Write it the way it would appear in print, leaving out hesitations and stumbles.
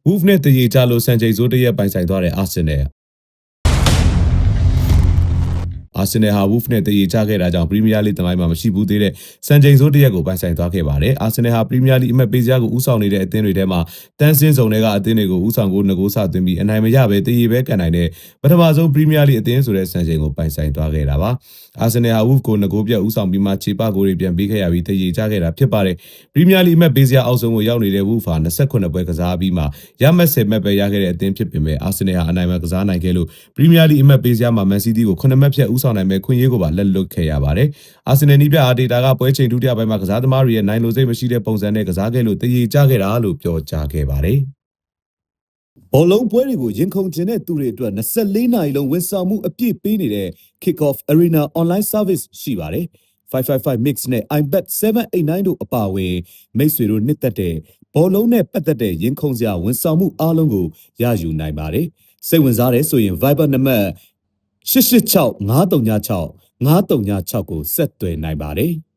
Wolf နဲ့တရေကြလို့စံချိန်စိုးတရက်ပိုင်ဆိုင်သွားတဲ့အာဆင်နယ်အာဆင်နယ်ဟာ Wolf နဲ့တရေချခဲ့တာကြောင့်ပရီးမီးယားလိသမိုင်းမှာမရှိဘူးသေးတဲ့စံချိန်စိုးတရက်ကိုပိုင်ဆိုင်သွားခဲ့ပါတယ်။အာဆင်နယ်ဟာပရီးမီးယားလိအမှတ်ပေးစရာကိုဦးဆောင်နေတဲ့အသင်းတွေထဲမှာတန်းစင်းစုံတွေကအသင်းတွေကိုဦးဆောင်ကိုငကိုးစသွင်းပြီးအနိုင်မရပဲတရေပဲကန်နိုင်တဲ့ပထမဆုံးပရီးမီးယားလိအသင်းဆိုတဲ့စံချိန်ကိုပိုင်ဆိုင်သွားခဲ့တာပါ။အာဆင်နယ်ဟာ Wolf ကိုငကိုးပြတ်ဦးဆောင်ပြီးမှခြေပကိုတွေပြန်ပေးခဲ့ရပြီးတရေချခဲ့တာဖြစ်ပါတယ်။ပရီးမီးယားလိအမှတ်ပေးစရာအောက်ဆုံးကိုရောက်နေတဲ့ Wolf ဟာ28ပွဲကစားပြီးမှရမှတ်10မှတ်ပဲရခဲ့တဲ့အသင်းဖြစ်ပေမဲ့အာဆင်နယ်ဟာအနိုင်မကစားနိုင်ခဲ့လို့ပရီးမီးယားလိအမှတ်ပေးစရာမှာမန်စီးတီးကို9မှတ်ဖြတ်ဦးဆောင်နိုင်မဲ့ခွင့်ရေးကိုပါလက်လွတ်ခဲ့ရပါတယ်။အာဆင်နယ်နီးပြအာဒေတာကပွဲချိန်ဒုတိယပိုင်းမှာကစားသမားတွေရဲ့နိုင်လိုစိတ်မရှိတဲ့ပုံစံနဲ့ကစားခဲ့လို့တရေကျခဲ့တာလို့ပြောကြားခဲ့ပါတယ်။ဘောလုံးပွဲတွေကိုရင်ခုန်ကျင်တဲ့သူတွေအတွက်24နာရီလုံးဝန်ဆောင်မှုအပြည့်ပေးနေတဲ့ Kickoff Arena Online Service ရှိပါတယ်။ 555 Mix နဲ့ iBet 789တို့အပါအဝင်မိတ်ဆွေတို့နှစ်သက်တဲ့ဘောလုံးနဲ့ပတ်သက်တဲ့ရင်ခုန်စရာဝန်ဆောင်မှုအားလုံးကိုရယူနိုင်ပါတယ်။စိတ်ဝင်စားတယ်ဆိုရင် Viber နံပါတ်886 536 536ကိုဆက်သွယ်နိုင်ပါတယ်။